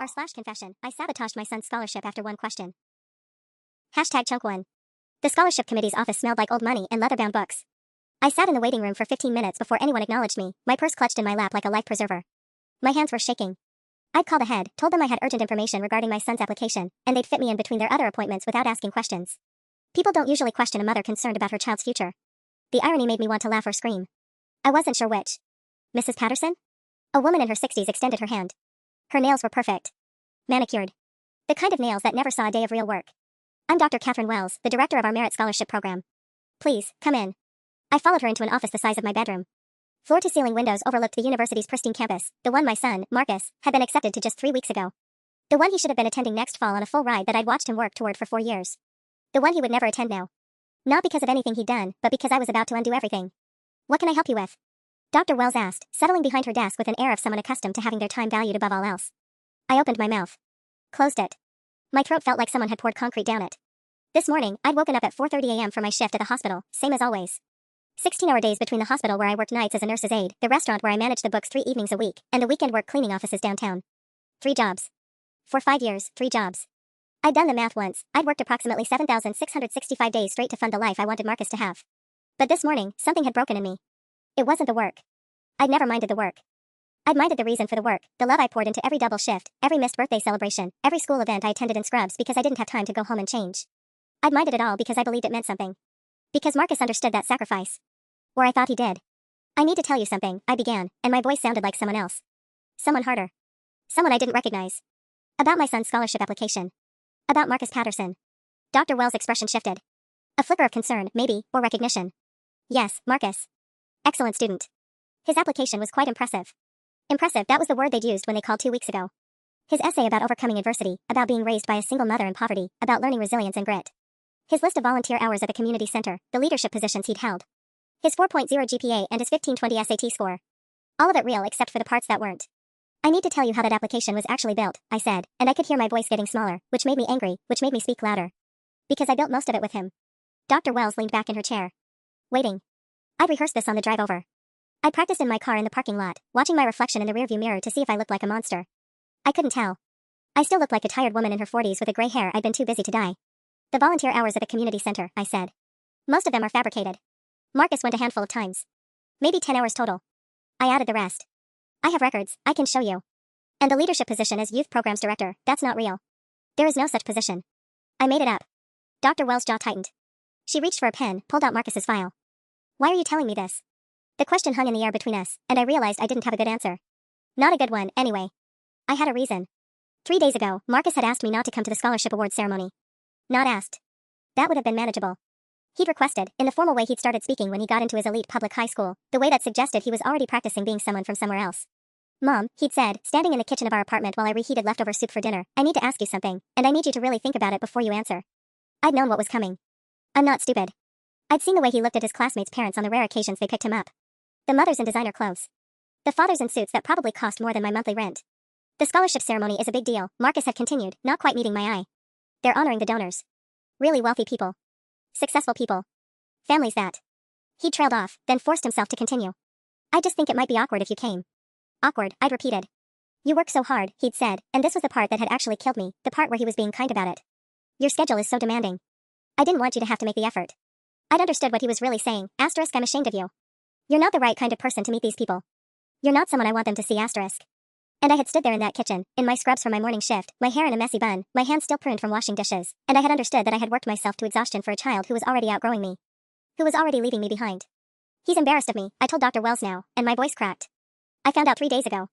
r/confession, I sabotaged my son's scholarship after one question. #chunk1. The scholarship committee's office smelled like old money and leather-bound books. I sat in the waiting room for 15 minutes before anyone acknowledged me, my purse clutched in my lap like a life preserver. My hands were shaking. I'd called ahead, told them I had urgent information regarding my son's application, and they'd fit me in between their other appointments without asking questions. People don't usually question a mother concerned about her child's future. The irony made me want to laugh or scream. I wasn't sure which. Mrs. Patterson? A woman in her 60s extended her hand. Her nails were perfect. Manicured. The kind of nails that never saw a day of real work. I'm Dr. Catherine Wells, the director of our Merit Scholarship Program. Please, come in. I followed her into an office the size of my bedroom. Floor-to-ceiling windows overlooked the university's pristine campus, the one my son, Marcus, had been accepted to just 3 weeks ago. The one he should have been attending next fall on a full ride that I'd watched him work toward for 4 years. The one he would never attend now. Not because of anything he'd done, but because I was about to undo everything. What can I help you with? Dr. Wells asked, settling behind her desk with an air of someone accustomed to having their time valued above all else. I opened my mouth. Closed it. My throat felt like someone had poured concrete down it. This morning, I'd woken up at 4:30 a.m. for my shift at the hospital, same as always. 16-hour days between the hospital where I worked nights as a nurse's aide, the restaurant where I managed the books 3 evenings a week, and the weekend work cleaning offices downtown. 3 jobs. For 5 years, 3 jobs. I'd done the math once. I'd worked approximately 7,665 days straight to fund the life I wanted Marcus to have. But this morning, something had broken in me. It wasn't the work. I'd never minded the work. I'd minded the reason for the work, the love I poured into every double shift, every missed birthday celebration, every school event I attended in scrubs because I didn't have time to go home and change. I'd minded it all because I believed it meant something. Because Marcus understood that sacrifice. Or I thought he did. I need to tell you something, I began, and my voice sounded like someone else. Someone harder. Someone I didn't recognize. About my son's scholarship application. About Marcus Patterson. Dr. Wells' expression shifted. A flicker of concern, maybe, or recognition. Yes, Marcus. Excellent student. His application was quite impressive. Impressive, that was the word they'd used when they called 2 weeks ago. His essay about overcoming adversity, about being raised by a single mother in poverty, about learning resilience and grit. His list of volunteer hours at the community center, the leadership positions he'd held. His 4.0 GPA and his 1520 SAT score. All of it real except for the parts that weren't. I need to tell you how that application was actually built, I said, and I could hear my voice getting smaller, which made me angry, which made me speak louder. Because I built most of it with him. Dr. Wells leaned back in her chair. Waiting. I'd rehearsed this on the drive over. I'd practiced in my car in the parking lot, watching my reflection in the rearview mirror to see if I looked like a monster. I couldn't tell. I still looked like a tired woman in her 40s with a gray hair I'd been too busy to dye. The volunteer hours at the community center, I said. Most of them are fabricated. Marcus went a handful of times. Maybe 10 hours total. I added the rest. I have records, I can show you. And the leadership position as youth programs director, that's not real. There is no such position. I made it up. Dr. Wells' jaw tightened. She reached for a pen, pulled out Marcus's file. Why are you telling me this? The question hung in the air between us, and I realized I didn't have a good answer. Not a good one, anyway. I had a reason. 3 days ago, Marcus had asked me not to come to the scholarship award ceremony. Not asked. That would have been manageable. He'd requested, in the formal way he'd started speaking when he got into his elite public high school, the way that suggested he was already practicing being someone from somewhere else. Mom, he'd said, standing in the kitchen of our apartment while I reheated leftover soup for dinner, I need to ask you something, and I need you to really think about it before you answer. I'd known what was coming. I'm not stupid. I'd seen the way he looked at his classmates' parents on the rare occasions they picked him up. The mothers in designer clothes. The fathers in suits that probably cost more than my monthly rent. The scholarship ceremony is a big deal, Marcus had continued, not quite meeting my eye. They're honoring the donors. Really wealthy people. Successful people. Families that. He trailed off, then forced himself to continue. I just think it might be awkward if you came. Awkward, I'd repeated. You work so hard, he'd said, and this was the part that had actually killed me, the part where he was being kind about it. Your schedule is so demanding. I didn't want you to have to make the effort. I'd understood what he was really saying, asterisk I'm ashamed of you. You're not the right kind of person to meet these people. You're not someone I want them to see, asterisk. And I had stood there in that kitchen, in my scrubs from my morning shift, my hair in a messy bun, my hands still pruned from washing dishes, and I had understood that I had worked myself to exhaustion for a child who was already outgrowing me. Who was already leaving me behind. He's embarrassed of me, I told Dr. Wells now, and my voice cracked. I found out 3 days ago.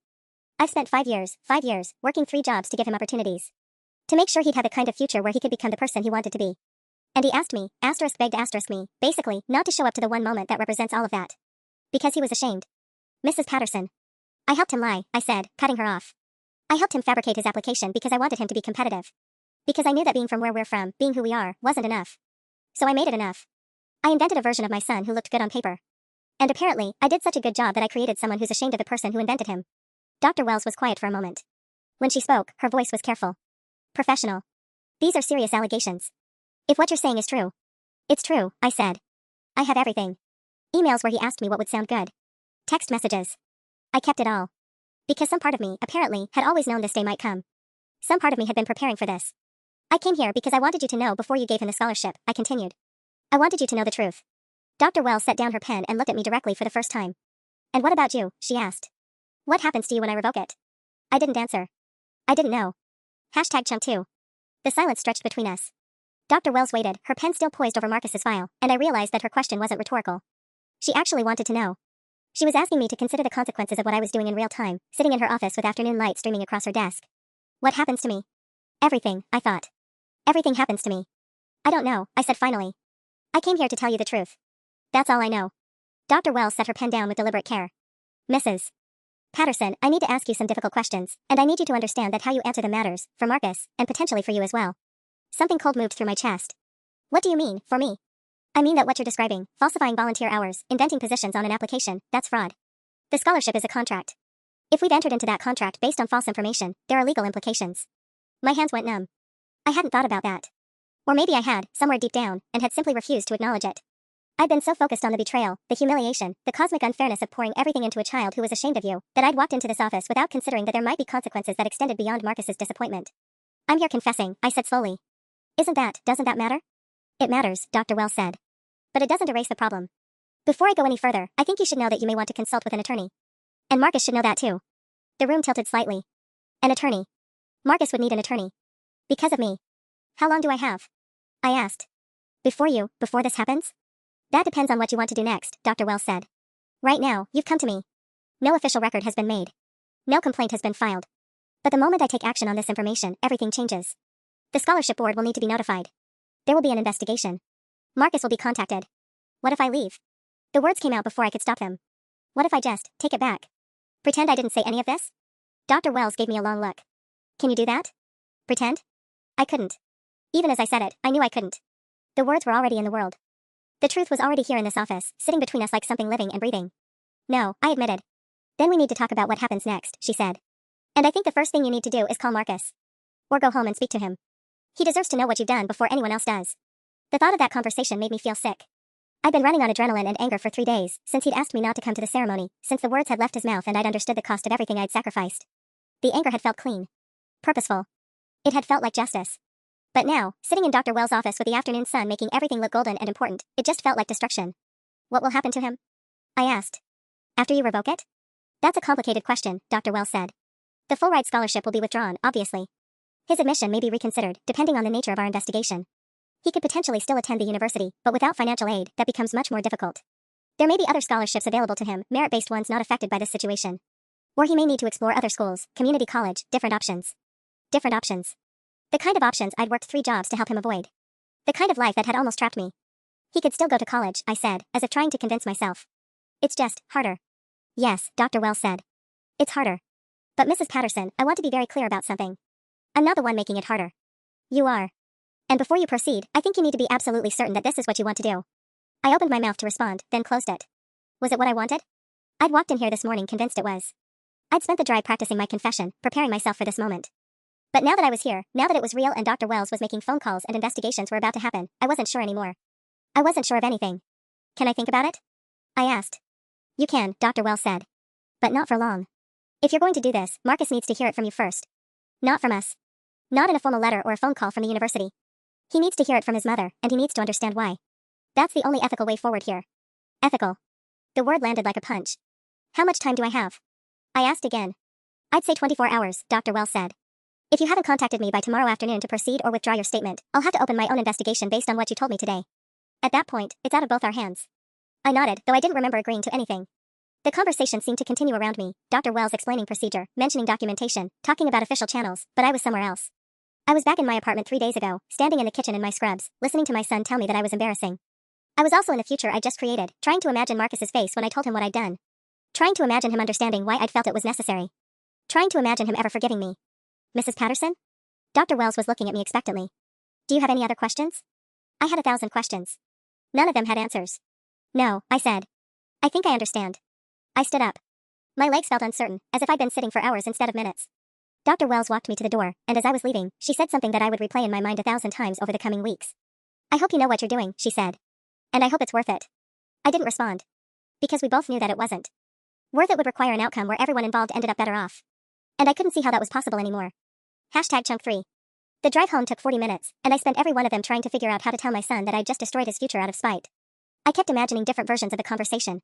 I've spent 5 years, working 3 jobs to give him opportunities. To make sure he'd have the kind of future where he could become the person he wanted to be. And he asked me, asterisk begged asterisk me, basically, not to show up to the one moment that represents all of that. Because he was ashamed. Mrs. Patterson. I helped him lie, I said, cutting her off. I helped him fabricate his application because I wanted him to be competitive. Because I knew that being from where we're from, being who we are, wasn't enough. So I made it enough. I invented a version of my son who looked good on paper. And apparently, I did such a good job that I created someone who's ashamed of the person who invented him. Dr. Wells was quiet for a moment. When she spoke, her voice was careful. Professional. These are serious allegations. If what you're saying is true. It's true, I said. I have everything. Emails where he asked me what would sound good. Text messages. I kept it all. Because some part of me, apparently, had always known this day might come. Some part of me had been preparing for this. I came here because I wanted you to know before you gave him the scholarship, I continued. I wanted you to know the truth. Dr. Wells set down her pen and looked at me directly for the first time. And what about you? She asked. What happens to you when I revoke it? I didn't answer. I didn't know. #chunk2. The silence stretched between us. Dr. Wells waited, her pen still poised over Marcus's file, and I realized that her question wasn't rhetorical. She actually wanted to know. She was asking me to consider the consequences of what I was doing in real time, sitting in her office with afternoon light streaming across her desk. What happens to me? Everything, I thought. Everything happens to me. I don't know, I said finally. I came here to tell you the truth. That's all I know. Dr. Wells set her pen down with deliberate care. Mrs. Patterson, I need to ask you some difficult questions, and I need you to understand that how you answer them matters, for Marcus, and potentially for you as well. Something cold moved through my chest. What do you mean, for me? I mean that what you're describing, falsifying volunteer hours, inventing positions on an application, that's fraud. The scholarship is a contract. If we've entered into that contract based on false information, there are legal implications. My hands went numb. I hadn't thought about that. Or maybe I had, somewhere deep down, and had simply refused to acknowledge it. I'd been so focused on the betrayal, the humiliation, the cosmic unfairness of pouring everything into a child who was ashamed of you, that I'd walked into this office without considering that there might be consequences that extended beyond Marcus's disappointment. I'm here confessing, I said slowly. Doesn't that matter? It matters, Dr. Wells said. But it doesn't erase the problem. Before I go any further, I think you should know that you may want to consult with an attorney. And Marcus should know that too. The room tilted slightly. An attorney. Marcus would need an attorney. Because of me. How long do I have? I asked. Before this happens? That depends on what you want to do next, Dr. Wells said. Right now, you've come to me. No official record has been made. No complaint has been filed. But the moment I take action on this information, everything changes. The scholarship board will need to be notified. There will be an investigation. Marcus will be contacted. What if I leave? The words came out before I could stop them. What if I just take it back? Pretend I didn't say any of this? Dr. Wells gave me a long look. Can you do that? Pretend? I couldn't. Even as I said it, I knew I couldn't. The words were already in the world. The truth was already here in this office, sitting between us like something living and breathing. No, I admitted. Then we need to talk about what happens next, she said. And I think the first thing you need to do is call Marcus. Or go home and speak to him. He deserves to know what you've done before anyone else does. The thought of that conversation made me feel sick. I'd been running on adrenaline and anger for 3 days, since he'd asked me not to come to the ceremony, since the words had left his mouth and I'd understood the cost of everything I'd sacrificed. The anger had felt clean. Purposeful. It had felt like justice. But now, sitting in Dr. Wells' office with the afternoon sun making everything look golden and important, it just felt like destruction. What will happen to him? I asked. After you revoke it? That's a complicated question, Dr. Wells said. The full ride scholarship will be withdrawn, obviously. His admission may be reconsidered, depending on the nature of our investigation. He could potentially still attend the university, but without financial aid, that becomes much more difficult. There may be other scholarships available to him, merit-based ones not affected by this situation. Or he may need to explore other schools, community college, different options. Different options. The kind of options I'd worked 3 jobs to help him avoid. The kind of life that had almost trapped me. He could still go to college, I said, as if trying to convince myself. It's just harder. Yes, Dr. Wells said. It's harder. But Mrs. Patterson, I want to be very clear about something. I'm not the one making it harder. You are. And before you proceed, I think you need to be absolutely certain that this is what you want to do. I opened my mouth to respond, then closed it. Was it what I wanted? I'd walked in here this morning convinced it was. I'd spent the drive practicing my confession, preparing myself for this moment. But now that I was here, now that it was real and Dr. Wells was making phone calls and investigations were about to happen, I wasn't sure anymore. I wasn't sure of anything. Can I think about it? I asked. You can, Dr. Wells said. But not for long. If you're going to do this, Marcus needs to hear it from you first. Not from us. Not in a formal letter or a phone call from the university. He needs to hear it from his mother, and he needs to understand why. That's the only ethical way forward here. Ethical. The word landed like a punch. How much time do I have? I asked again. I'd say 24 hours, Dr. Wells said. If you haven't contacted me by tomorrow afternoon to proceed or withdraw your statement, I'll have to open my own investigation based on what you told me today. At that point, it's out of both our hands. I nodded, though I didn't remember agreeing to anything. The conversation seemed to continue around me, Dr. Wells explaining procedure, mentioning documentation, talking about official channels, but I was somewhere else. I was back in my apartment 3 days ago, standing in the kitchen in my scrubs, listening to my son tell me that I was embarrassing. I was also in the future I'd just created, trying to imagine Marcus's face when I told him what I'd done. Trying to imagine him understanding why I'd felt it was necessary. Trying to imagine him ever forgiving me. Mrs. Patterson? Dr. Wells was looking at me expectantly. Do you have any other questions? I had 1,000 questions. None of them had answers. No, I said. I think I understand. I stood up. My legs felt uncertain, as if I'd been sitting for hours instead of minutes. Dr. Wells walked me to the door, and as I was leaving, she said something that I would replay in my mind 1,000 times over the coming weeks. I hope you know what you're doing, she said. And I hope it's worth it. I didn't respond. Because we both knew that it wasn't. Worth it would require an outcome where everyone involved ended up better off. And I couldn't see how that was possible anymore. Hashtag chunk 3. The drive home took 40 minutes, and I spent every one of them trying to figure out how to tell my son that I'd just destroyed his future out of spite. I kept imagining different versions of the conversation.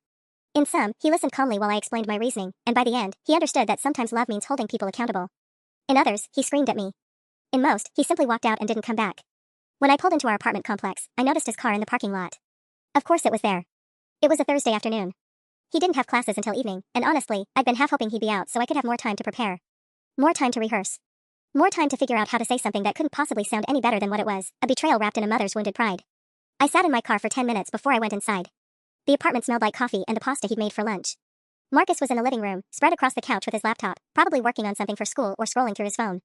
In some, he listened calmly while I explained my reasoning, and by the end, he understood that sometimes love means holding people accountable. In others, he screamed at me. In most, he simply walked out and didn't come back. When I pulled into our apartment complex, I noticed his car in the parking lot. Of course it was there. It was a Thursday afternoon. He didn't have classes until evening, and honestly, I'd been half hoping he'd be out so I could have more time to prepare. More time to rehearse. More time to figure out how to say something that couldn't possibly sound any better than what it was, a betrayal wrapped in a mother's wounded pride. I sat in my car for 10 minutes before I went inside. The apartment smelled like coffee and the pasta he'd made for lunch. Marcus was in the living room, spread across the couch with his laptop, probably working on something for school or scrolling through his phone.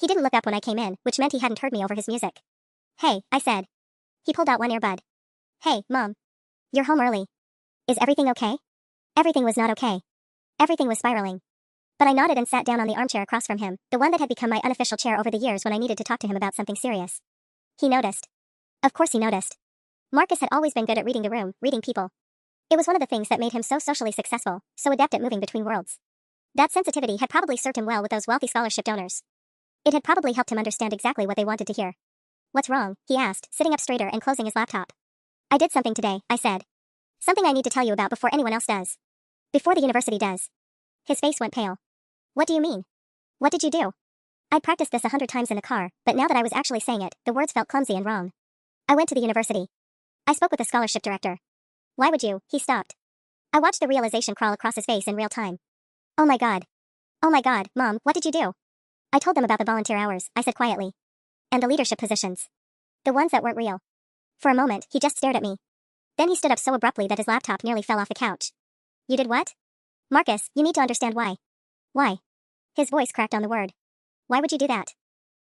He didn't look up when I came in, which meant he hadn't heard me over his music. Hey, I said. He pulled out one earbud. Hey, Mom. You're home early. Is everything okay? Everything was not okay. Everything was spiraling. But I nodded and sat down on the armchair across from him, the one that had become my unofficial chair over the years when I needed to talk to him about something serious. He noticed. Of course he noticed. Marcus had always been good at reading the room, reading people. It was one of the things that made him so socially successful, so adept at moving between worlds. That sensitivity had probably served him well with those wealthy scholarship donors. It had probably helped him understand exactly what they wanted to hear. What's wrong? He asked, sitting up straighter and closing his laptop. I did something today, I said. Something I need to tell you about before anyone else does. Before the university does. His face went pale. What do you mean? What did you do? I'd practiced this 100 times in the car, but now that I was actually saying it, the words felt clumsy and wrong. I went to the university. I spoke with the scholarship director. Why would you? He stopped. I watched the realization crawl across his face in real time. Oh my God. Oh my God, Mom, what did you do? I told them about the volunteer hours, I said quietly. And the leadership positions. The ones that weren't real. For a moment, he just stared at me. Then he stood up so abruptly that his laptop nearly fell off the couch. You did what? Marcus, you need to understand why. Why? His voice cracked on the word. Why would you do that?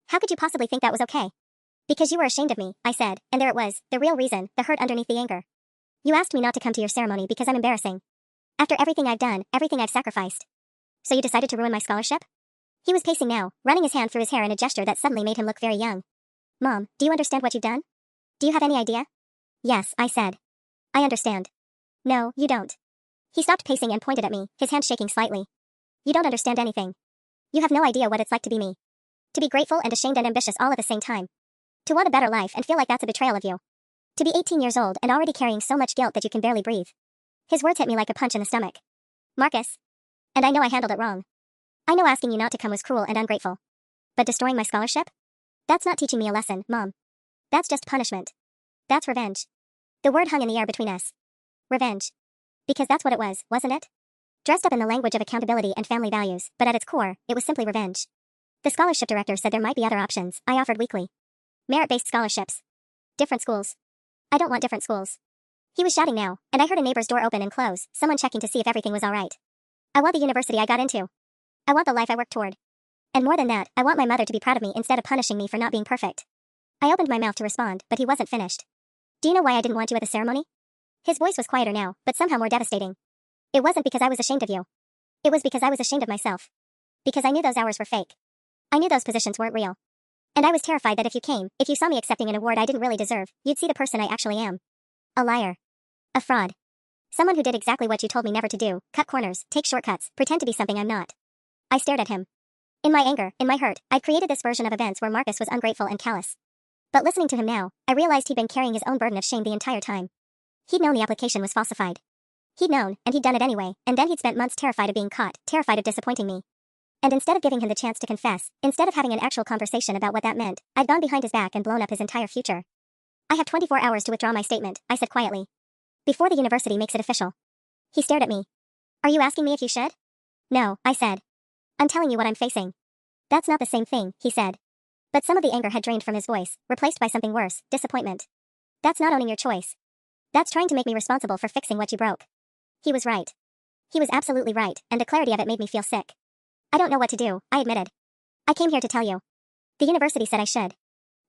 How could you possibly think that was okay? Because you were ashamed of me, I said, and there it was, the real reason, the hurt underneath the anger. You asked me not to come to your ceremony because I'm embarrassing. After everything I've done, everything I've sacrificed. So you decided to ruin my scholarship? He was pacing now, running his hand through his hair in a gesture that suddenly made him look very young. Mom, do you understand what you've done? Do you have any idea? Yes, I said. I understand. No, you don't. He stopped pacing and pointed at me, his hand shaking slightly. You don't understand anything. You have no idea what it's like to be me. To be grateful and ashamed and ambitious all at the same time. To want a better life and feel like that's a betrayal of you. To be 18 years old and already carrying so much guilt that you can barely breathe. His words hit me like a punch in the stomach. Marcus. And I know I handled it wrong. I know asking you not to come was cruel and ungrateful. But destroying my scholarship? That's not teaching me a lesson, Mom. That's just punishment. That's revenge. The word hung in the air between us. Revenge. Because that's what it was, wasn't it? Dressed up in the language of accountability and family values, but at its core, it was simply revenge. The scholarship director said there might be other options, I offered weakly. Merit-based scholarships. Different schools. I don't want different schools. He was shouting now, and I heard a neighbor's door open and close, someone checking to see if everything was all right. I want the university I got into. I want the life I worked toward. And more than that, I want my mother to be proud of me instead of punishing me for not being perfect. I opened my mouth to respond, but he wasn't finished. Do you know why I didn't want you at the ceremony? His voice was quieter now, but somehow more devastating. It wasn't because I was ashamed of you. It was because I was ashamed of myself. Because I knew those hours were fake. I knew those positions weren't real. And I was terrified that if you came, if you saw me accepting an award I didn't really deserve, you'd see the person I actually am. A liar. A fraud. Someone who did exactly what you told me never to do, cut corners, take shortcuts, pretend to be something I'm not. I stared at him. In my anger, in my hurt, I'd created this version of events where Marcus was ungrateful and callous. But listening to him now, I realized he'd been carrying his own burden of shame the entire time. He'd known the application was falsified. He'd known, and he'd done it anyway, and then he'd spent months terrified of being caught, terrified of disappointing me. And instead of giving him the chance to confess, instead of having an actual conversation about what that meant, I'd gone behind his back and blown up his entire future. I have 24 hours to withdraw my statement, I said quietly. Before the university makes it official. He stared at me. Are you asking me if you should? No, I said. I'm telling you what I'm facing. That's not the same thing, he said. But some of the anger had drained from his voice, replaced by something worse, disappointment. That's not owning your choice. That's trying to make me responsible for fixing what you broke. He was right. He was absolutely right, and the clarity of it made me feel sick. I don't know what to do, I admitted. I came here to tell you. The university said I should.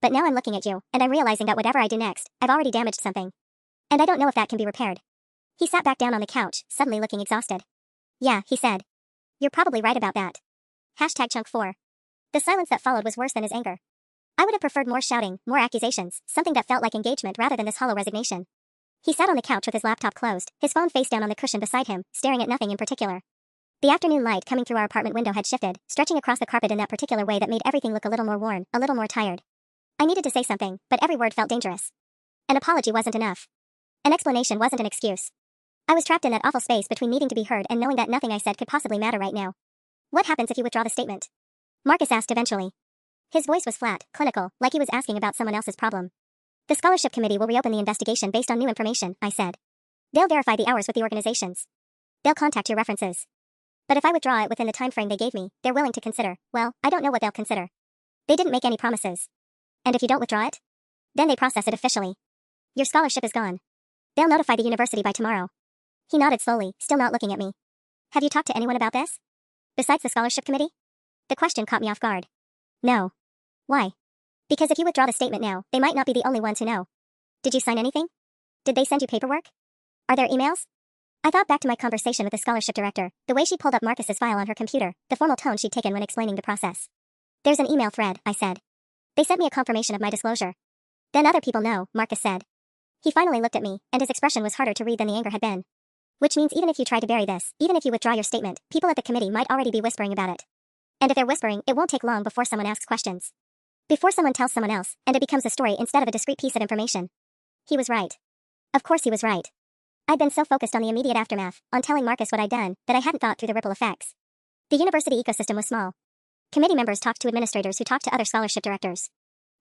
But now I'm looking at you, and I'm realizing that whatever I do next, I've already damaged something. And I don't know if that can be repaired. He sat back down on the couch, suddenly looking exhausted. Yeah, he said. You're probably right about that. Hashtag chunk 4. The silence that followed was worse than his anger. I would have preferred more shouting, more accusations, something that felt like engagement rather than this hollow resignation. He sat on the couch with his laptop closed, his phone face down on the cushion beside him, staring at nothing in particular. The afternoon light coming through our apartment window had shifted, stretching across the carpet in that particular way that made everything look a little more worn, a little more tired. I needed to say something, but every word felt dangerous. An apology wasn't enough. An explanation wasn't an excuse. I was trapped in that awful space between needing to be heard and knowing that nothing I said could possibly matter right now. What happens if you withdraw the statement? Marcus asked eventually. His voice was flat, clinical, like he was asking about someone else's problem. The scholarship committee will reopen the investigation based on new information, I said. They'll verify the hours with the organizations. They'll contact your references. But if I withdraw it within the time frame they gave me, they're willing to consider, well, I don't know what they'll consider. They didn't make any promises. And if you don't withdraw it? Then they process it officially. Your scholarship is gone. They'll notify the university by tomorrow. He nodded slowly, still not looking at me. Have you talked to anyone about this? Besides the scholarship committee? The question caught me off guard. No. Why? Because if you withdraw the statement now, they might not be the only ones who know. Did you sign anything? Did they send you paperwork? Are there emails? I thought back to my conversation with the scholarship director, the way she pulled up Marcus's file on her computer, the formal tone she'd taken when explaining the process. There's an email thread, I said. They sent me a confirmation of my disclosure. Then other people know, Marcus said. He finally looked at me, and his expression was harder to read than the anger had been. Which means even if you try to bury this, even if you withdraw your statement, people at the committee might already be whispering about it. And if they're whispering, it won't take long before someone asks questions. Before someone tells someone else, and it becomes a story instead of a discrete piece of information. He was right. Of course he was right. I'd been so focused on the immediate aftermath, on telling Marcus what I'd done, that I hadn't thought through the ripple effects. The university ecosystem was small. Committee members talked to administrators who talked to other scholarship directors.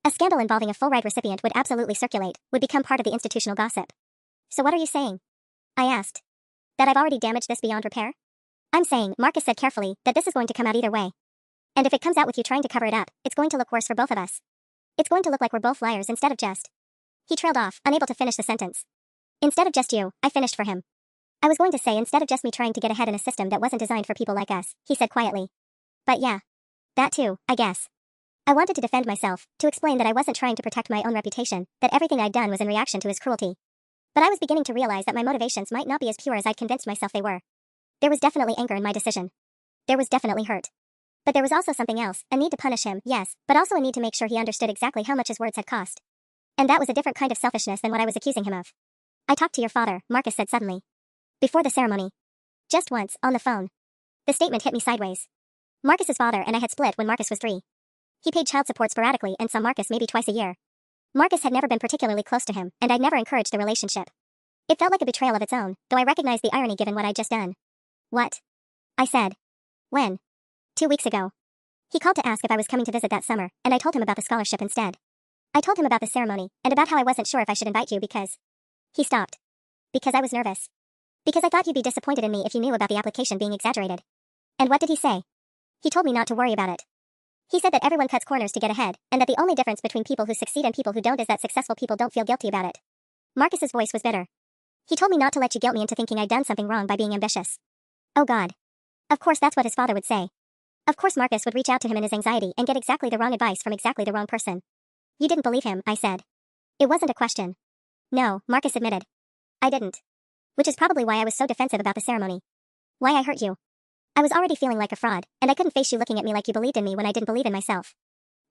A scandal involving a full-ride recipient would absolutely circulate, would become part of the institutional gossip. So what are you saying? I asked. That I've already damaged this beyond repair? I'm saying, Marcus said carefully, that this is going to come out either way. And if it comes out with you trying to cover it up, it's going to look worse for both of us. It's going to look like we're both liars instead of just. He trailed off, unable to finish the sentence. Instead of just you, I finished for him. I was going to say instead of just me trying to get ahead in a system that wasn't designed for people like us, he said quietly. But yeah. That too, I guess. I wanted to defend myself, to explain that I wasn't trying to protect my own reputation, that everything I'd done was in reaction to his cruelty. But I was beginning to realize that my motivations might not be as pure as I'd convinced myself they were. There was definitely anger in my decision. There was definitely hurt. But there was also something else, a need to punish him, yes, but also a need to make sure he understood exactly how much his words had cost. And that was a different kind of selfishness than what I was accusing him of. I talked to your father, Marcus said suddenly. Before the ceremony. Just once, on the phone. The statement hit me sideways. Marcus's father and I had split when Marcus was 3. He paid child support sporadically and saw Marcus maybe twice a year. Marcus had never been particularly close to him, and I'd never encouraged the relationship. It felt like a betrayal of its own, though I recognized the irony given what I'd just done. What? I said. When? 2 weeks ago. He called to ask if I was coming to visit that summer, and I told him about the scholarship instead. I told him about the ceremony, and about how I wasn't sure if I should invite you because... He stopped. Because I was nervous. Because I thought you'd be disappointed in me if you knew about the application being exaggerated. And what did he say? He told me not to worry about it. He said that everyone cuts corners to get ahead, and that the only difference between people who succeed and people who don't is that successful people don't feel guilty about it. Marcus's voice was bitter. He told me not to let you guilt me into thinking I'd done something wrong by being ambitious. Oh God. Of course that's what his father would say. Of course Marcus would reach out to him in his anxiety and get exactly the wrong advice from exactly the wrong person. You didn't believe him, I said. It wasn't a question. No, Marcus admitted. I didn't. Which is probably why I was so defensive about the ceremony. Why I hurt you. I was already feeling like a fraud, and I couldn't face you looking at me like you believed in me when I didn't believe in myself.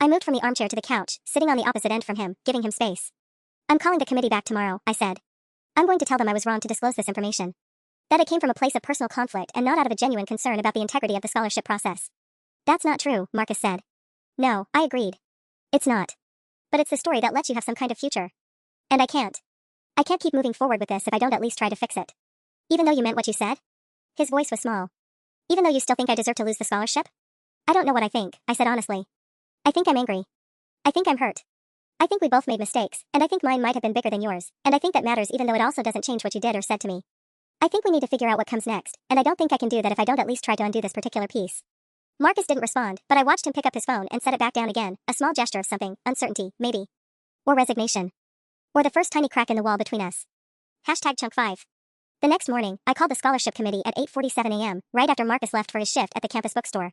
I moved from the armchair to the couch, sitting on the opposite end from him, giving him space. I'm calling the committee back tomorrow, I said. I'm going to tell them I was wrong to disclose this information. That it came from a place of personal conflict and not out of a genuine concern about the integrity of the scholarship process. That's not true, Marcus said. No, I agreed. It's not. But it's the story that lets you have some kind of future. And I can't. I can't keep moving forward with this if I don't at least try to fix it. Even though you meant what you said? His voice was small. Even though you still think I deserve to lose the scholarship? I don't know what I think, I said honestly. I think I'm angry. I think I'm hurt. I think we both made mistakes, and I think mine might have been bigger than yours, and I think that matters even though it also doesn't change what you did or said to me. I think we need to figure out what comes next, and I don't think I can do that if I don't at least try to undo this particular piece. Marcus didn't respond, but I watched him pick up his phone and set it back down again, a small gesture of something, uncertainty, maybe. Or resignation. Or the first tiny crack in the wall between us. #Chunk5. The next morning, I called the scholarship committee at 8:47 a.m., right after Marcus left for his shift at the campus bookstore.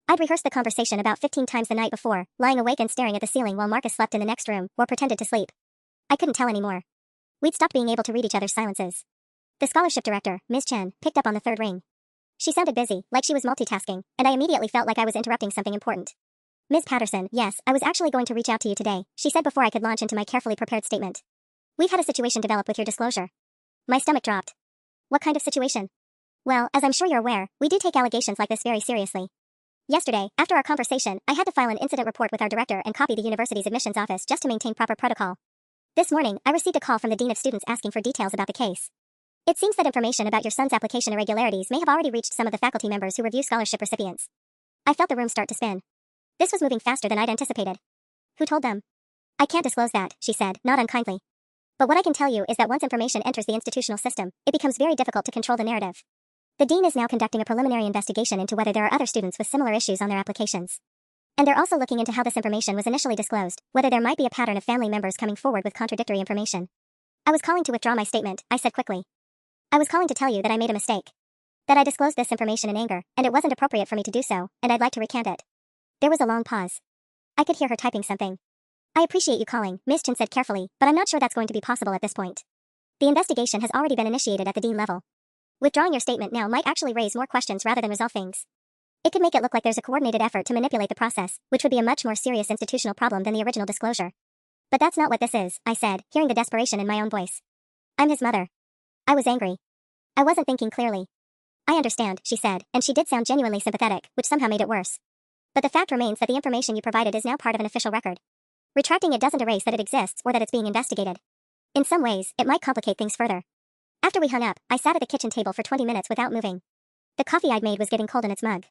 I'd rehearsed the conversation about 15 times the night before, lying awake and staring at the ceiling while Marcus slept in the next room, or pretended to sleep. I couldn't tell anymore. We'd stopped being able to read each other's silences. The scholarship director, Ms. Chen, picked up on the third ring. She sounded busy, like she was multitasking, and I immediately felt like I was interrupting something important. Ms. Patterson, yes, I was actually going to reach out to you today, she said before I could launch into my carefully prepared statement. We've had a situation develop with your disclosure. My stomach dropped. What kind of situation? Well, as I'm sure you're aware, we do take allegations like this very seriously. Yesterday, after our conversation, I had to file an incident report with our director and copy the university's admissions office just to maintain proper protocol. This morning, I received a call from the dean of students asking for details about the case. It seems that information about your son's application irregularities may have already reached some of the faculty members who review scholarship recipients. I felt the room start to spin. This was moving faster than I'd anticipated. Who told them? I can't disclose that, she said, not unkindly. But what I can tell you is that once information enters the institutional system, it becomes very difficult to control the narrative. The dean is now conducting a preliminary investigation into whether there are other students with similar issues on their applications. And they're also looking into how this information was initially disclosed, whether there might be a pattern of family members coming forward with contradictory information. I was calling to withdraw my statement, I said quickly. I was calling to tell you that I made a mistake. That I disclosed this information in anger, and it wasn't appropriate for me to do so, and I'd like to recant it. There was a long pause. I could hear her typing something. I appreciate you calling, Ms. Chen said carefully, but I'm not sure that's going to be possible at this point. The investigation has already been initiated at the dean level. Withdrawing your statement now might actually raise more questions rather than resolve things. It could make it look like there's a coordinated effort to manipulate the process, which would be a much more serious institutional problem than the original disclosure. But that's not what this is, I said, hearing the desperation in my own voice. I'm his mother. I was angry. I wasn't thinking clearly. I understand, she said, and she did sound genuinely sympathetic, which somehow made it worse. But the fact remains that the information you provided is now part of an official record. Retracting it doesn't erase that it exists or that it's being investigated. In some ways, it might complicate things further. After we hung up, I sat at the kitchen table for 20 minutes without moving. The coffee I'd made was getting cold in its mug.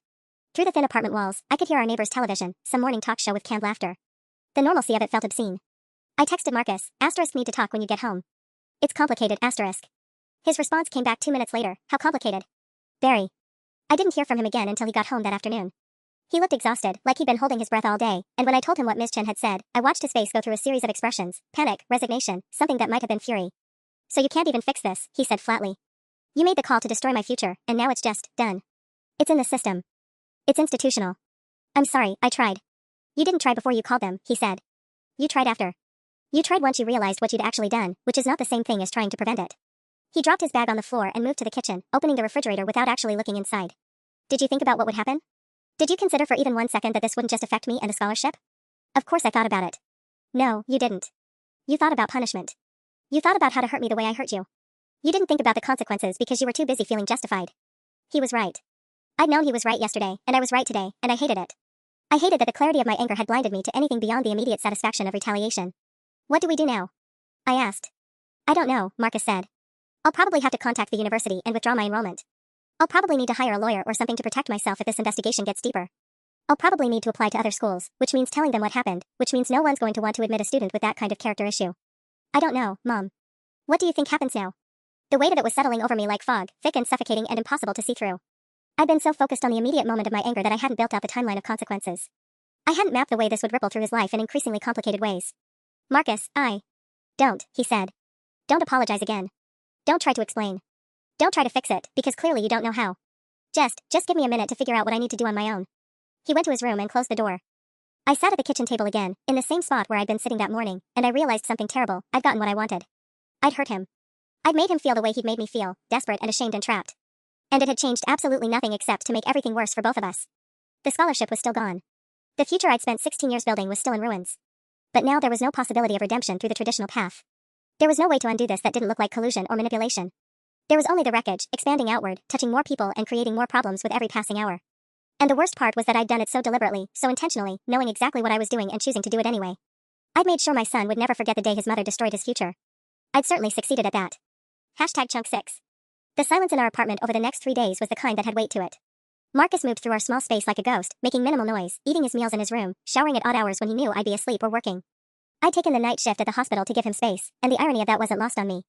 Through the thin apartment walls, I could hear our neighbor's television, some morning talk show with canned laughter. The normalcy of it felt obscene. I texted Marcus, *need to talk when you get home. It's complicated, *. His response came back 2 minutes later, how complicated? Very. I didn't hear from him again until he got home that afternoon. He looked exhausted, like he'd been holding his breath all day, and when I told him what Ms. Chen had said, I watched his face go through a series of expressions, panic, resignation, something that might have been fury. So you can't even fix this, he said flatly. You made the call to destroy my future, and now it's just done. It's in the system. It's institutional. I'm sorry, I tried. You didn't try before you called them, he said. You tried after. You tried once you realized what you'd actually done, which is not the same thing as trying to prevent it. He dropped his bag on the floor and moved to the kitchen, opening the refrigerator without actually looking inside. Did you think about what would happen? Did you consider for even 1 second that this wouldn't just affect me and the scholarship? Of course I thought about it. No, you didn't. You thought about punishment. You thought about how to hurt me the way I hurt you. You didn't think about the consequences because you were too busy feeling justified. He was right. I'd known he was right yesterday, and I was right today, and I hated it. I hated that the clarity of my anger had blinded me to anything beyond the immediate satisfaction of retaliation. What do we do now? I asked. I don't know, Marcus said. I'll probably have to contact the university and withdraw my enrollment. I'll probably need to hire a lawyer or something to protect myself if this investigation gets deeper. I'll probably need to apply to other schools, which means telling them what happened, which means no one's going to want to admit a student with that kind of character issue. I don't know, Mom. What do you think happens now? The weight of it was settling over me like fog, thick and suffocating and impossible to see through. I'd been so focused on the immediate moment of my anger that I hadn't built out the timeline of consequences. I hadn't mapped the way this would ripple through his life in increasingly complicated ways. Marcus, Don't, he said. Don't apologize again. Don't try to explain. Don't try to fix it, because clearly you don't know how. Just give me a minute to figure out what I need to do on my own. He went to his room and closed the door. I sat at the kitchen table again, in the same spot where I'd been sitting that morning, and I realized something terrible. I'd gotten what I wanted. I'd hurt him. I'd made him feel the way he'd made me feel, desperate and ashamed and trapped. And it had changed absolutely nothing except to make everything worse for both of us. The scholarship was still gone. The future I'd spent 16 years building was still in ruins. But now there was no possibility of redemption through the traditional path. There was no way to undo this that didn't look like collusion or manipulation. There was only the wreckage, expanding outward, touching more people and creating more problems with every passing hour. And the worst part was that I'd done it so deliberately, so intentionally, knowing exactly what I was doing and choosing to do it anyway. I'd made sure my son would never forget the day his mother destroyed his future. I'd certainly succeeded at that. #Chunk6. The silence in our apartment over the next 3 days was the kind that had weight to it. Marcus moved through our small space like a ghost, making minimal noise, eating his meals in his room, showering at odd hours when he knew I'd be asleep or working. I'd taken the night shift at the hospital to give him space, and the irony of that wasn't lost on me.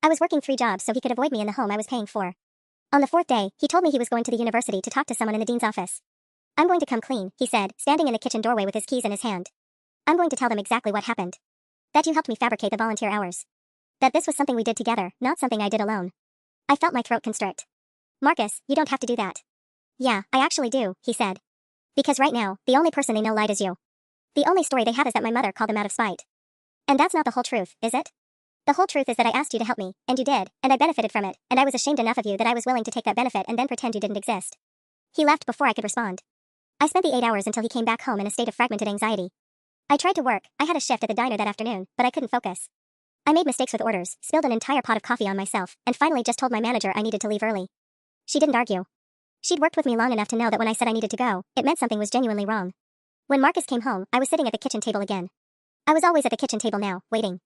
I was working 3 jobs so he could avoid me in the home I was paying for. On the 4th day, he told me he was going to the university to talk to someone in the dean's office. I'm going to come clean, he said, standing in the kitchen doorway with his keys in his hand. I'm going to tell them exactly what happened. That you helped me fabricate the volunteer hours. That this was something we did together, not something I did alone. I felt my throat constrict. Marcus, you don't have to do that. Yeah, I actually do, he said. Because right now, the only person they know lied is you. The only story they have is that my mother called them out of spite. And that's not the whole truth, is it? The whole truth is that I asked you to help me, and you did, and I benefited from it, and I was ashamed enough of you that I was willing to take that benefit and then pretend you didn't exist. He left before I could respond. I spent the 8 hours until he came back home in a state of fragmented anxiety. I tried to work, I had a shift at the diner that afternoon, but I couldn't focus. I made mistakes with orders, spilled an entire pot of coffee on myself, and finally just told my manager I needed to leave early. She didn't argue. She'd worked with me long enough to know that when I said I needed to go, it meant something was genuinely wrong. When Marcus came home, I was sitting at the kitchen table again. I was always at the kitchen table now, waiting.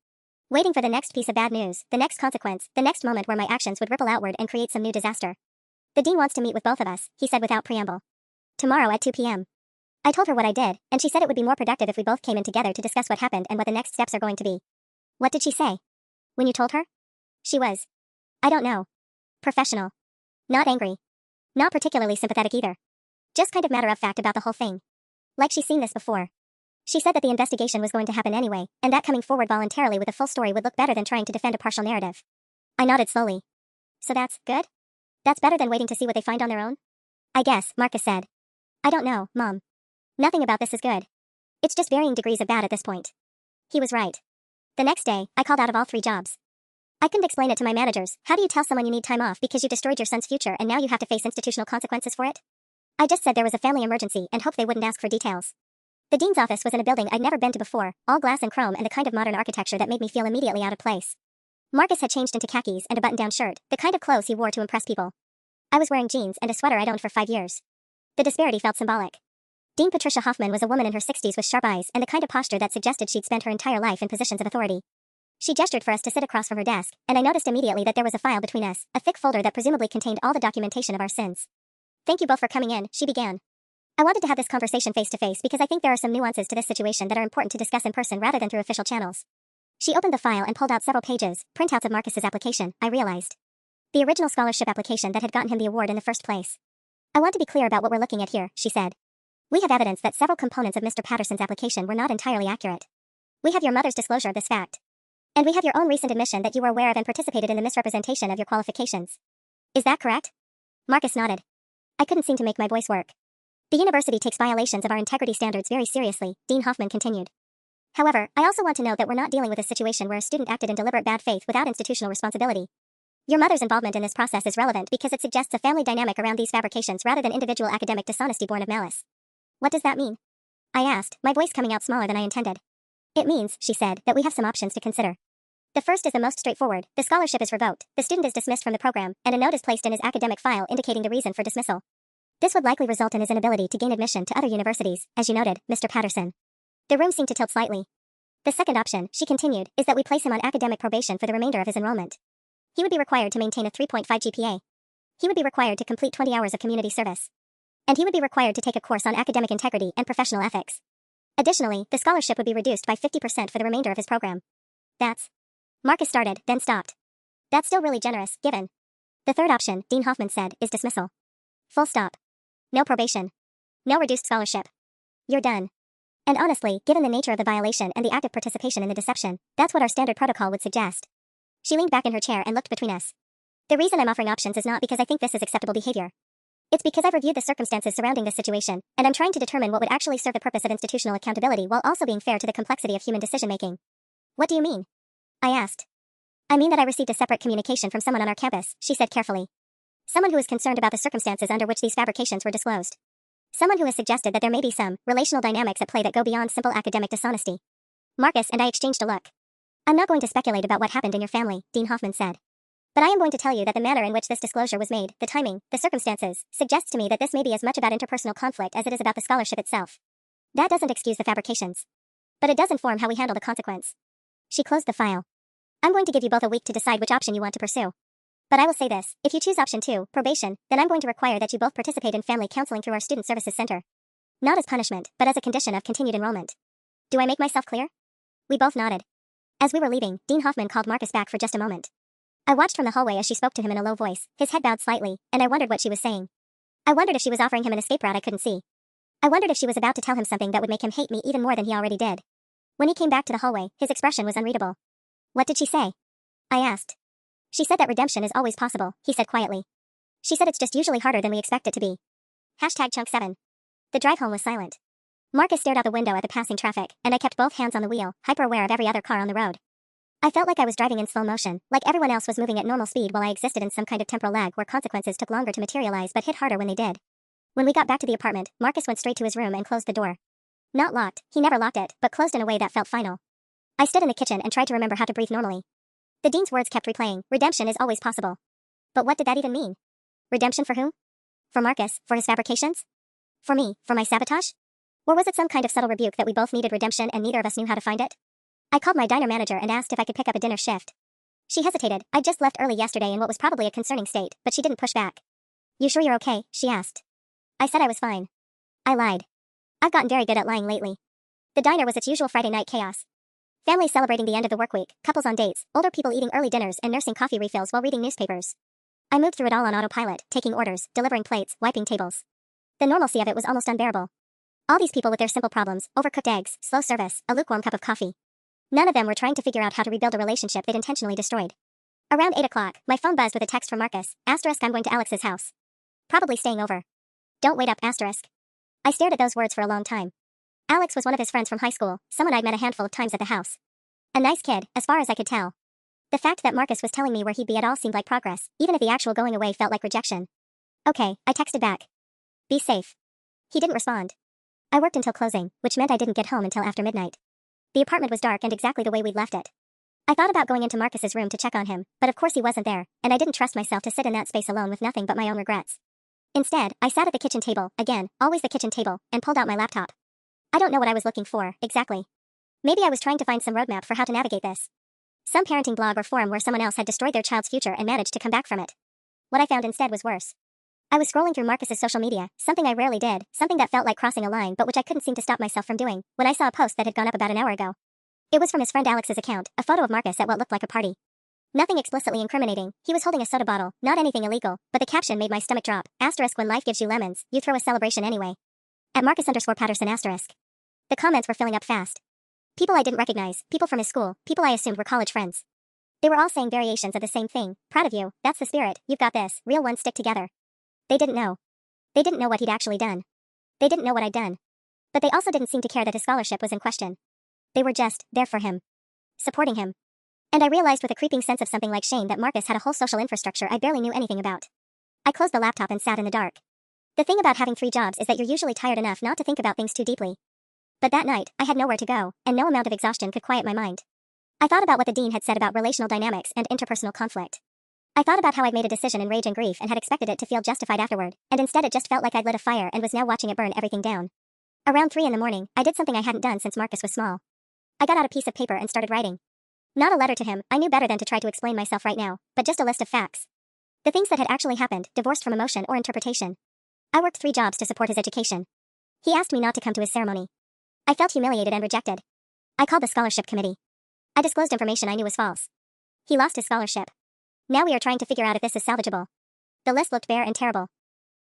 Waiting for the next piece of bad news, the next consequence, the next moment where my actions would ripple outward and create some new disaster. The dean wants to meet with both of us, he said without preamble. Tomorrow at 2 p.m. I told her what I did, and she said it would be more productive if we both came in together to discuss what happened and what the next steps are going to be. What did she say? When you told her? She was, I don't know. Professional. Not angry. Not particularly sympathetic either. Just kind of matter of fact about the whole thing. Like she's seen this before. She said that the investigation was going to happen anyway, and that coming forward voluntarily with a full story would look better than trying to defend a partial narrative. I nodded slowly. So that's good? That's better than waiting to see what they find on their own? I guess, Marcus said. I don't know, Mom. Nothing about this is good. It's just varying degrees of bad at this point. He was right. The next day, I called out of all 3 jobs. I couldn't explain it to my managers. How do you tell someone you need time off because you destroyed your son's future and now you have to face institutional consequences for it? I just said there was a family emergency and hoped they wouldn't ask for details. The dean's office was in a building I'd never been to before, all glass and chrome and the kind of modern architecture that made me feel immediately out of place. Marcus had changed into khakis and a button-down shirt, the kind of clothes he wore to impress people. I was wearing jeans and a sweater I'd owned for 5 years. The disparity felt symbolic. Dean Patricia Hoffman was a woman in her 60s with sharp eyes and the kind of posture that suggested she'd spent her entire life in positions of authority. She gestured for us to sit across from her desk, and I noticed immediately that there was a file between us, a thick folder that presumably contained all the documentation of our sins. Thank you both for coming in, she began. I wanted to have this conversation face to face because I think there are some nuances to this situation that are important to discuss in person rather than through official channels. She opened the file and pulled out several pages, printouts of Marcus's application, I realized. The original scholarship application that had gotten him the award in the first place. I want to be clear about what we're looking at here, she said. We have evidence that several components of Mr. Patterson's application were not entirely accurate. We have your mother's disclosure of this fact. And we have your own recent admission that you were aware of and participated in the misrepresentation of your qualifications. Is that correct? Marcus nodded. I couldn't seem to make my voice work. The university takes violations of our integrity standards very seriously, Dean Hoffman continued. However, I also want to note that we're not dealing with a situation where a student acted in deliberate bad faith without institutional responsibility. Your mother's involvement in this process is relevant because it suggests a family dynamic around these fabrications rather than individual academic dishonesty born of malice. What does that mean? I asked, my voice coming out smaller than I intended. It means, she said, that we have some options to consider. The first is the most straightforward. The scholarship is revoked, the student is dismissed from the program, and a note is placed in his academic file indicating the reason for dismissal. This would likely result in his inability to gain admission to other universities, as you noted, Mr. Patterson. The room seemed to tilt slightly. The second option, she continued, is that we place him on academic probation for the remainder of his enrollment. He would be required to maintain a 3.5 GPA. He would be required to complete 20 hours of community service. And he would be required to take a course on academic integrity and professional ethics. Additionally, the scholarship would be reduced by 50% for the remainder of his program. That's... Marcus started, then stopped. That's still really generous, given. The third option, Dean Hoffman said, is dismissal. Full stop. No probation. No reduced scholarship. You're done. And honestly, given the nature of the violation and the active participation in the deception, that's what our standard protocol would suggest. She leaned back in her chair and looked between us. The reason I'm offering options is not because I think this is acceptable behavior. It's because I've reviewed the circumstances surrounding this situation, and I'm trying to determine what would actually serve the purpose of institutional accountability while also being fair to the complexity of human decision-making. What do you mean? I asked. I mean that I received a separate communication from someone on our campus, she said carefully. Someone who is concerned about the circumstances under which these fabrications were disclosed. Someone who has suggested that there may be some relational dynamics at play that go beyond simple academic dishonesty. Marcus and I exchanged a look. I'm not going to speculate about what happened in your family, Dean Hoffman said. But I am going to tell you that the manner in which this disclosure was made, the timing, the circumstances, suggests to me that this may be as much about interpersonal conflict as it is about the scholarship itself. That doesn't excuse the fabrications. But it does inform how we handle the consequence. She closed the file. I'm going to give you both a week to decide which option you want to pursue. But I will say this, if you choose option 2, probation, then I'm going to require that you both participate in family counseling through our Student Services Center. Not as punishment, but as a condition of continued enrollment. Do I make myself clear? We both nodded. As we were leaving, Dean Hoffman called Marcus back for just a moment. I watched from the hallway as she spoke to him in a low voice, his head bowed slightly, and I wondered what she was saying. I wondered if she was offering him an escape route I couldn't see. I wondered if she was about to tell him something that would make him hate me even more than he already did. When he came back to the hallway, his expression was unreadable. What did she say? I asked. She said that redemption is always possible, he said quietly. She said it's just usually harder than we expect it to be. #Chunk7. The drive home was silent. Marcus stared out the window at the passing traffic, and I kept both hands on the wheel, hyper-aware of every other car on the road. I felt like I was driving in slow motion, like everyone else was moving at normal speed while I existed in some kind of temporal lag where consequences took longer to materialize but hit harder when they did. When we got back to the apartment, Marcus went straight to his room and closed the door. Not locked, he never locked it, but closed in a way that felt final. I stood in the kitchen and tried to remember how to breathe normally. The dean's words kept replaying, redemption is always possible. But what did that even mean? Redemption for whom? For Marcus, for his fabrications? For me, for my sabotage? Or was it some kind of subtle rebuke that we both needed redemption and neither of us knew how to find it? I called my diner manager and asked if I could pick up a dinner shift. She hesitated. I'd just left early yesterday in what was probably a concerning state, but she didn't push back. You sure you're okay? She asked. I said I was fine. I lied. I've gotten very good at lying lately. The diner was its usual Friday night chaos. Families celebrating the end of the work week, couples on dates, older people eating early dinners and nursing coffee refills while reading newspapers. I moved through it all on autopilot, taking orders, delivering plates, wiping tables. The normalcy of it was almost unbearable. All these people with their simple problems, overcooked eggs, slow service, a lukewarm cup of coffee. None of them were trying to figure out how to rebuild a relationship they'd intentionally destroyed. Around 8 o'clock, my phone buzzed with a text from Marcus, *, I'm going to Alex's house. Probably staying over. Don't wait up, *. I stared at those words for a long time. Alex was one of his friends from high school, someone I'd met a handful of times at the house. A nice kid, as far as I could tell. The fact that Marcus was telling me where he'd be at all seemed like progress, even if the actual going away felt like rejection. Okay, I texted back. Be safe. He didn't respond. I worked until closing, which meant I didn't get home until after midnight. The apartment was dark and exactly the way we'd left it. I thought about going into Marcus's room to check on him, but of course he wasn't there, and I didn't trust myself to sit in that space alone with nothing but my own regrets. Instead, I sat at the kitchen table, again, always the kitchen table, and pulled out my laptop. I don't know what I was looking for, exactly. Maybe I was trying to find some roadmap for how to navigate this. Some parenting blog or forum where someone else had destroyed their child's future and managed to come back from it. What I found instead was worse. I was scrolling through Marcus's social media, something I rarely did, something that felt like crossing a line but which I couldn't seem to stop myself from doing, when I saw a post that had gone up about an hour ago. It was from his friend Alex's account, a photo of Marcus at what looked like a party. Nothing explicitly incriminating, he was holding a soda bottle, not anything illegal, but the caption made my stomach drop, * when life gives you lemons, you throw a celebration anyway. At Marcus_Patterson *. The comments were filling up fast. People I didn't recognize, people from his school, people I assumed were college friends. They were all saying variations of the same thing, proud of you, that's the spirit, you've got this, real ones stick together. They didn't know. They didn't know what he'd actually done. They didn't know what I'd done. But they also didn't seem to care that his scholarship was in question. They were just there for him. Supporting him. And I realized with a creeping sense of something like shame that Marcus had a whole social infrastructure I barely knew anything about. I closed the laptop and sat in the dark. The thing about having 3 jobs is that you're usually tired enough not to think about things too deeply. But that night, I had nowhere to go, and no amount of exhaustion could quiet my mind. I thought about what the dean had said about relational dynamics and interpersonal conflict. I thought about how I'd made a decision in rage and grief and had expected it to feel justified afterward, and instead it just felt like I'd lit a fire and was now watching it burn everything down. Around 3 in the morning, I did something I hadn't done since Marcus was small. I got out a piece of paper and started writing. Not a letter to him, I knew better than to try to explain myself right now, but just a list of facts. The things that had actually happened, divorced from emotion or interpretation. I worked 3 jobs to support his education. He asked me not to come to his ceremony. I felt humiliated and rejected. I called the scholarship committee. I disclosed information I knew was false. He lost his scholarship. Now we are trying to figure out if this is salvageable. The list looked bare and terrible.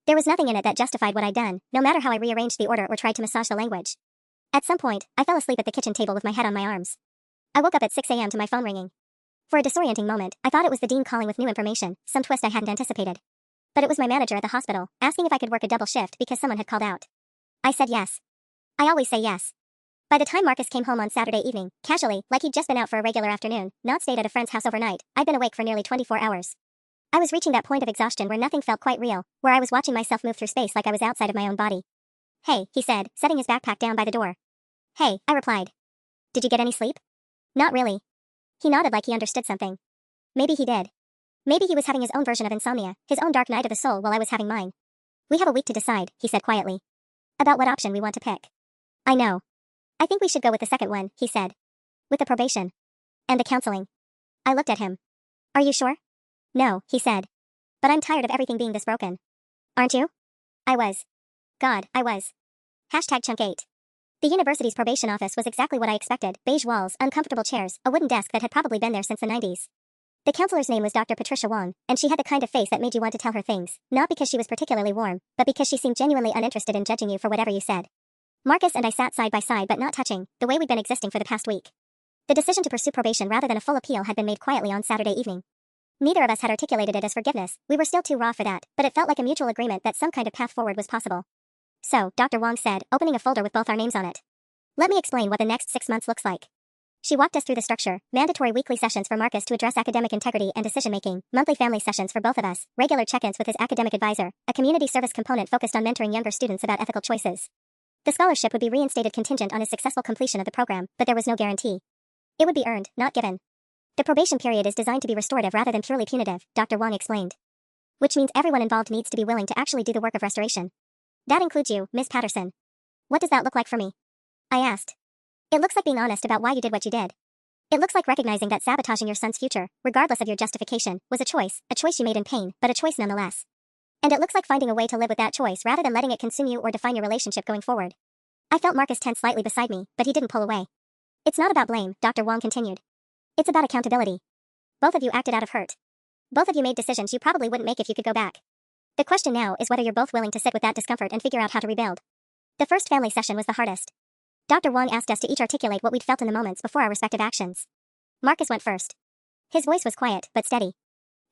There was nothing in it that justified what I'd done, no matter how I rearranged the order or tried to massage the language. At some point, I fell asleep at the kitchen table with my head on my arms. I woke up at 6 a.m. to my phone ringing. For a disorienting moment, I thought it was the dean calling with new information, some twist I hadn't anticipated. But it was my manager at the hospital, asking if I could work a double shift because someone had called out. I said yes. I always say yes. By the time Marcus came home on Saturday evening, casually, like he'd just been out for a regular afternoon, not stayed at a friend's house overnight, I'd been awake for nearly 24 hours. I was reaching that point of exhaustion where nothing felt quite real, where I was watching myself move through space like I was outside of my own body. Hey, he said, setting his backpack down by the door. Hey, I replied. Did you get any sleep? Not really. He nodded like he understood something. Maybe he did. Maybe he was having his own version of insomnia, his own dark night of the soul while I was having mine. We have a week to decide, he said quietly. About what option we want to pick. I know. I think we should go with the second one, he said. With the probation. And the counseling. I looked at him. Are you sure? No, he said. But I'm tired of everything being this broken. Aren't you? I was. God, I was. #Chunk8. The university's probation office was exactly what I expected, beige walls, uncomfortable chairs, a wooden desk that had probably been there since the 90s. The counselor's name was Dr. Patricia Wong, and she had the kind of face that made you want to tell her things, not because she was particularly warm, but because she seemed genuinely uninterested in judging you for whatever you said. Marcus and I sat side by side but not touching, the way we'd been existing for the past week. The decision to pursue probation rather than a full appeal had been made quietly on Saturday evening. Neither of us had articulated it as forgiveness, we were still too raw for that, but it felt like a mutual agreement that some kind of path forward was possible. So, Dr. Wong said, opening a folder with both our names on it. Let me explain what the next 6 months looks like. She walked us through the structure, mandatory weekly sessions for Marcus to address academic integrity and decision-making, monthly family sessions for both of us, regular check-ins with his academic advisor, a community service component focused on mentoring younger students about ethical choices. The scholarship would be reinstated contingent on his successful completion of the program, but there was no guarantee. It would be earned, not given. The probation period is designed to be restorative rather than purely punitive, Dr. Wong explained. Which means everyone involved needs to be willing to actually do the work of restoration. That includes you, Miss Patterson. What does that look like for me? I asked. It looks like being honest about why you did what you did. It looks like recognizing that sabotaging your son's future, regardless of your justification, was a choice you made in pain, but a choice nonetheless. And it looks like finding a way to live with that choice rather than letting it consume you or define your relationship going forward. I felt Marcus tense slightly beside me, but he didn't pull away. It's not about blame, Dr. Wong continued. It's about accountability. Both of you acted out of hurt. Both of you made decisions you probably wouldn't make if you could go back. The question now is whether you're both willing to sit with that discomfort and figure out how to rebuild. The first family session was the hardest. Dr. Wong asked us to each articulate what we'd felt in the moments before our respective actions. Marcus went first. His voice was quiet, but steady.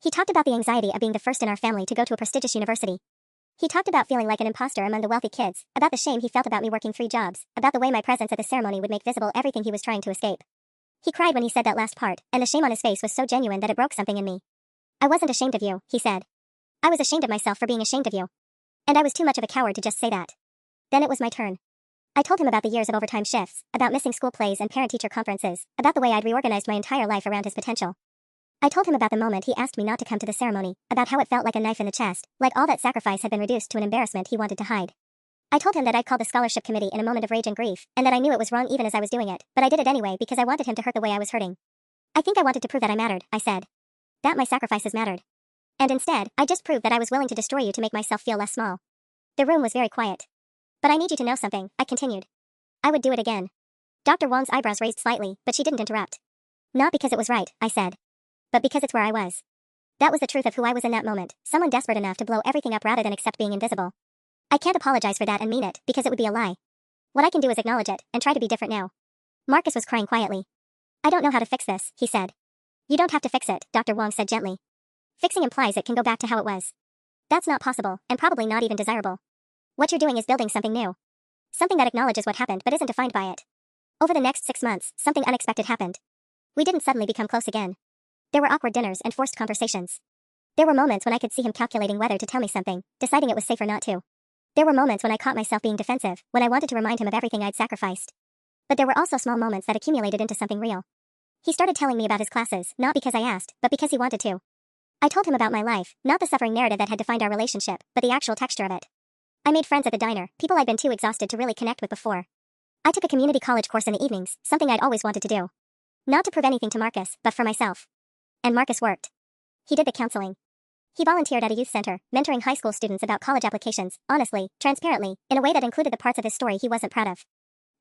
He talked about the anxiety of being the first in our family to go to a prestigious university. He talked about feeling like an imposter among the wealthy kids, about the shame he felt about me working 3 jobs, about the way my presence at the ceremony would make visible everything he was trying to escape. He cried when he said that last part, and the shame on his face was so genuine that it broke something in me. I wasn't ashamed of you, he said. I was ashamed of myself for being ashamed of you. And I was too much of a coward to just say that. Then it was my turn. I told him about the years of overtime shifts, about missing school plays and parent-teacher conferences, about the way I'd reorganized my entire life around his potential. I told him about the moment he asked me not to come to the ceremony, about how it felt like a knife in the chest, like all that sacrifice had been reduced to an embarrassment he wanted to hide. I told him that I'd called the scholarship committee in a moment of rage and grief, and that I knew it was wrong even as I was doing it, but I did it anyway because I wanted him to hurt the way I was hurting. I think I wanted to prove that I mattered, I said. That my sacrifices mattered. And instead, I just proved that I was willing to destroy you to make myself feel less small. The room was very quiet. But I need you to know something, I continued. I would do it again. Dr. Wong's eyebrows raised slightly, but she didn't interrupt. Not because it was right, I said. But because it's where I was. That was the truth of who I was in that moment, someone desperate enough to blow everything up rather than accept being invisible. I can't apologize for that and mean it, because it would be a lie. What I can do is acknowledge it, and try to be different now. Marcus was crying quietly. I don't know how to fix this, he said. You don't have to fix it, Dr. Wong said gently. Fixing implies it can go back to how it was. That's not possible, and probably not even desirable. What you're doing is building something new. Something that acknowledges what happened but isn't defined by it. Over the next 6 months, something unexpected happened. We didn't suddenly become close again. There were awkward dinners and forced conversations. There were moments when I could see him calculating whether to tell me something, deciding it was safer not to. There were moments when I caught myself being defensive, when I wanted to remind him of everything I'd sacrificed. But there were also small moments that accumulated into something real. He started telling me about his classes, not because I asked, but because he wanted to. I told him about my life, not the suffering narrative that had defined our relationship, but the actual texture of it. I made friends at the diner, people I'd been too exhausted to really connect with before. I took a community college course in the evenings, something I'd always wanted to do. Not to prove anything to Marcus, but for myself. And Marcus worked. He did the counseling. He volunteered at a youth center, mentoring high school students about college applications, honestly, transparently, in a way that included the parts of his story he wasn't proud of.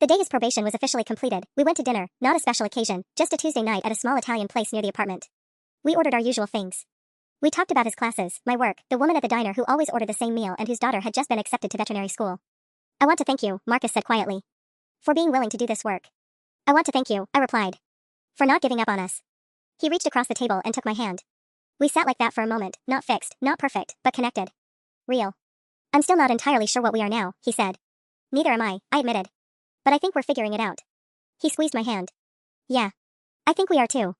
The day his probation was officially completed, we went to dinner, not a special occasion, just a Tuesday night at a small Italian place near the apartment. We ordered our usual things. We talked about his classes, my work, the woman at the diner who always ordered the same meal and whose daughter had just been accepted to veterinary school. I want to thank you, Marcus said quietly. For being willing to do this work. I want to thank you, I replied. For not giving up on us. He reached across the table and took my hand. We sat like that for a moment, not fixed, not perfect, but connected. Real. I'm still not entirely sure what we are now, he said. Neither am I admitted. But I think we're figuring it out. He squeezed my hand. Yeah. I think we are too.